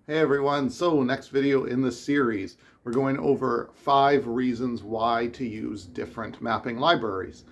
Hey everyone, so next video in the series, we're going over 5 reasons why to use different mapping libraries.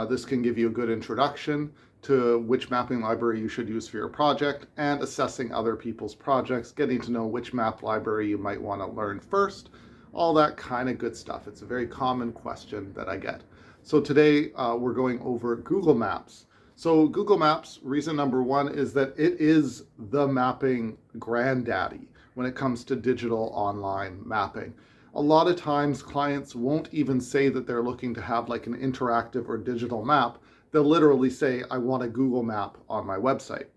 This can give you a good introduction to which mapping library you should use for your project and assessing other people's projects, getting to know which map library you might want to learn first, all that kind of good stuff. It's a very common question that I get. So today we're going over Google Maps. So Google Maps, reason number one is that it is the mapping granddaddy when it comes to digital online mapping. A lot of times clients won't even say that they're looking to have like an interactive or digital map. They'll literally say, I want a Google map on my website.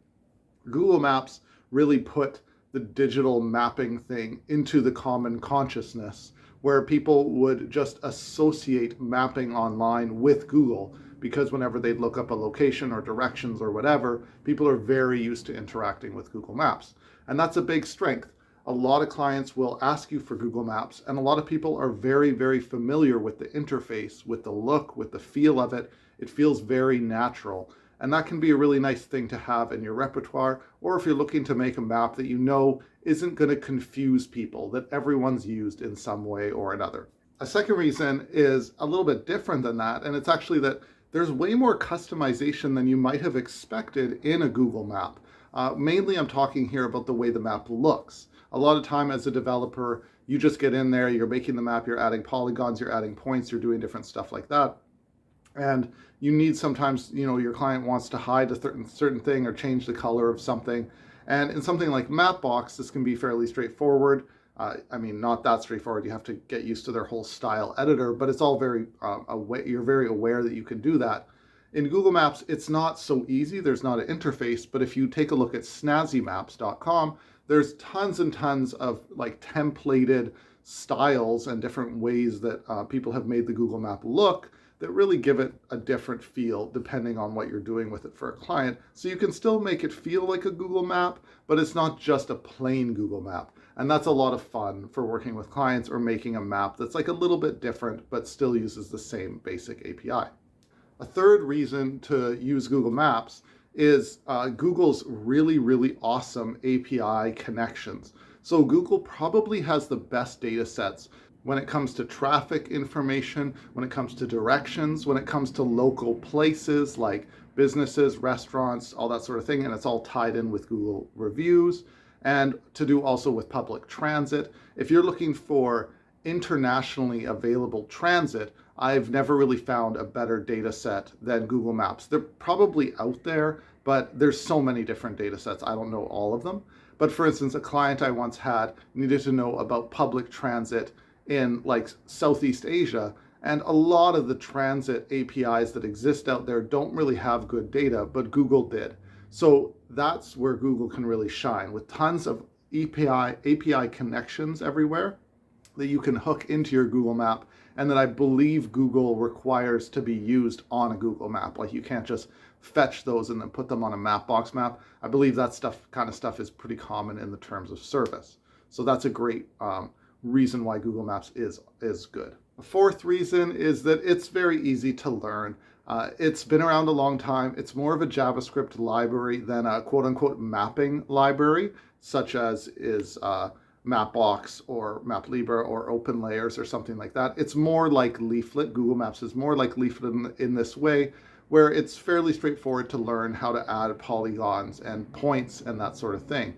Google Maps really put the digital mapping thing into the common consciousness where people would just associate mapping online with Google because whenever they'd look up a location or directions or whatever, people are very used to interacting with Google Maps. And that's a big strength. A lot of clients will ask you for Google Maps, and a lot of people are very, very familiar with the interface, with the look, with the feel of it. It feels very natural. And that can be a really nice thing to have in your repertoire, or if you're looking to make a map that you know isn't going to confuse people, that everyone's used in some way or another. A second reason is a little bit different than that, and it's actually that there's way more customization than you might have expected in a Google map. Mainly I'm talking here about the way the map looks. A lot of time as a developer, you just get in there, you're making the map, you're adding polygons, you're adding points, you're doing different stuff like that. And you need sometimes, your client wants to hide a certain thing or change the color of something. And in something like Mapbox, this can be fairly straightforward. Not that straightforward. You have to get used to their whole style editor, but it's all very, you're very aware that you can do that. In Google Maps, it's not so easy. There's not an interface, but if you take a look at snazzymaps.com, there's tons and tons of like templated styles and different ways that people have made the Google Map look that really give it a different feel depending on what you're doing with it for a client. So you can still make it feel like a Google map, but it's not just a plain Google map. And that's a lot of fun for working with clients or making a map that's like a little bit different, but still uses the same basic API. A third reason to use Google Maps is Google's really, really awesome API connections. So Google probably has the best data sets when it comes to traffic information, when it comes to directions, when it comes to local places like businesses, restaurants, all that sort of thing. And it's all tied in with Google reviews and to do also with public transit. If you're looking for internationally available transit, I've never really found a better data set than Google Maps. They're probably out there, but there's so many different data sets. I don't know all of them. But for instance, a client I once had needed to know about public transit in like Southeast Asia, and a lot of the transit APIs that exist out there don't really have good data, but Google did. So that's where Google can really shine with tons of API connections everywhere that you can hook into your Google map and that I believe Google requires to be used on a Google map. Like you can't just fetch those and then put them on a Mapbox map. I believe that kind of stuff is pretty common in the terms of service. So that's a great reason why Google Maps is good. The fourth reason is that it's very easy to learn. It's been around a long time. It's more of a JavaScript library than a quote unquote mapping library, such as is Mapbox or MapLibre or OpenLayers or something like that. It's more like Leaflet. Google Maps is more like Leaflet in this way, where it's fairly straightforward to learn how to add polygons and points and that sort of thing.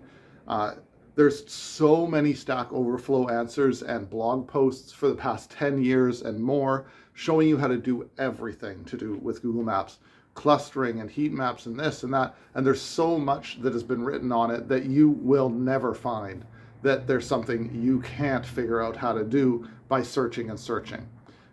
There's so many Stack Overflow answers and blog posts for the past 10 years and more showing you how to do everything to do with Google Maps, clustering and heat maps and this and that. And there's so much that has been written on it that you will never find that there's something you can't figure out how to do by searching and searching.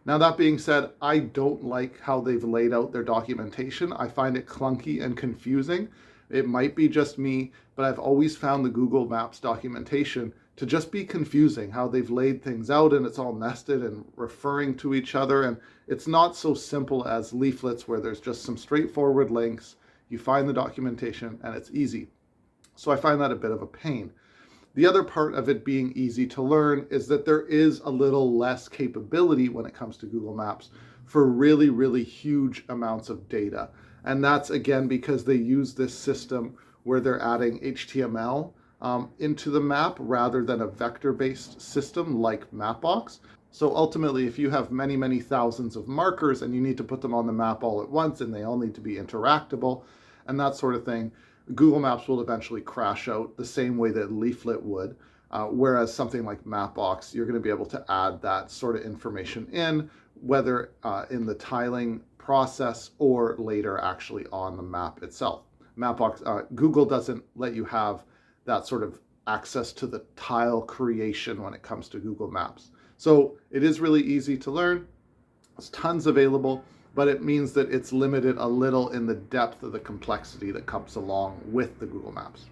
Now, that being said, I don't like how they've laid out their documentation. I find it clunky and confusing. It might be just me, but I've always found the Google Maps documentation to just be confusing, how they've laid things out and it's all nested and referring to each other. And it's not so simple as leaflets where there's just some straightforward links. You find the documentation and it's easy. So I find that a bit of a pain. The other part of it being easy to learn is that there is a little less capability when it comes to Google Maps for really, really huge amounts of data. And that's again because they use this system where they're adding HTML into the map rather than a vector-based system like Mapbox. So ultimately, if you have many, many thousands of markers and you need to put them on the map all at once and they all need to be interactable and that sort of thing, Google Maps will eventually crash out the same way that Leaflet would. Whereas something like Mapbox, you're going to be able to add that sort of information in, whether in the tiling process or later actually on the map itself. Mapbox, Google doesn't let you have that sort of access to the tile creation when it comes to Google Maps. So it is really easy to learn. There's tons available, but it means that it's limited a little in the depth of the complexity that comes along with the Google Maps.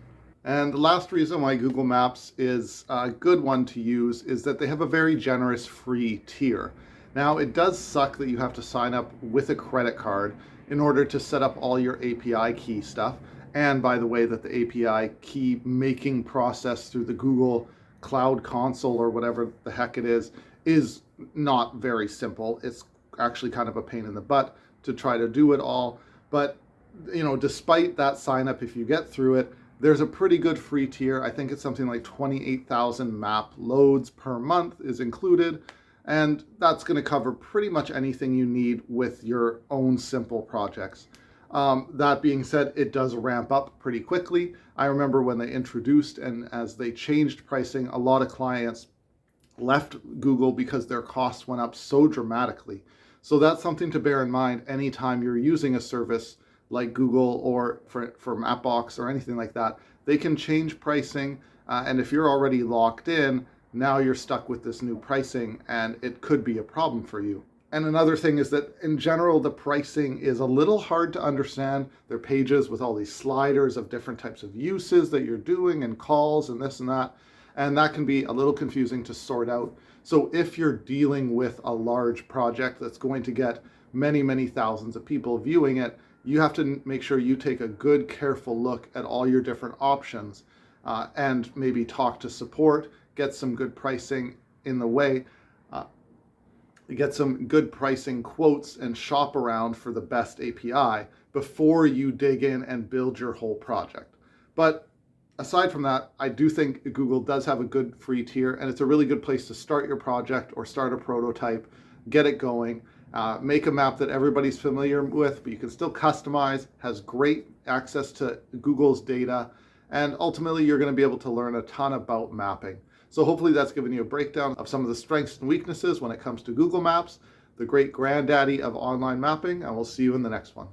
And the last reason why Google Maps is a good one to use is that they have a very generous free tier. Now, it does suck that you have to sign up with a credit card in order to set up all your API key stuff. And by the way, that the API key making process through the Google Cloud Console or whatever the heck it is not very simple. It's actually kind of a pain in the butt to try to do it all. But, despite that sign up, if you get through it, there's a pretty good free tier. I think it's something like 28,000 map loads per month is included. And that's going to cover pretty much anything you need with your own simple projects. That being said, it does ramp up pretty quickly. I remember when they introduced and as they changed pricing, a lot of clients left Google because their costs went up so dramatically. So that's something to bear in mind anytime you're using a service like Google or for Mapbox or anything like that. They can change pricing, and if you're already locked in, now you're stuck with this new pricing and it could be a problem for you. And another thing is that in general, the pricing is a little hard to understand. There are pages with all these sliders of different types of uses that you're doing and calls and this and that. And that can be a little confusing to sort out. So if you're dealing with a large project that's going to get many, many thousands of people viewing it, you have to make sure you take a good, careful look at all your different options and maybe talk to support, get some good pricing in the way, get some good pricing quotes and shop around for the best API before you dig in and build your whole project. But aside from that, I do think Google does have a good free tier, and it's a really good place to start your project or start a prototype, get it going, make a map that everybody's familiar with, but you can still customize, has great access to Google's data, and ultimately you're going to be able to learn a ton about mapping. So hopefully that's given you a breakdown of some of the strengths and weaknesses when it comes to Google Maps, the great granddaddy of online mapping, and we'll see you in the next one.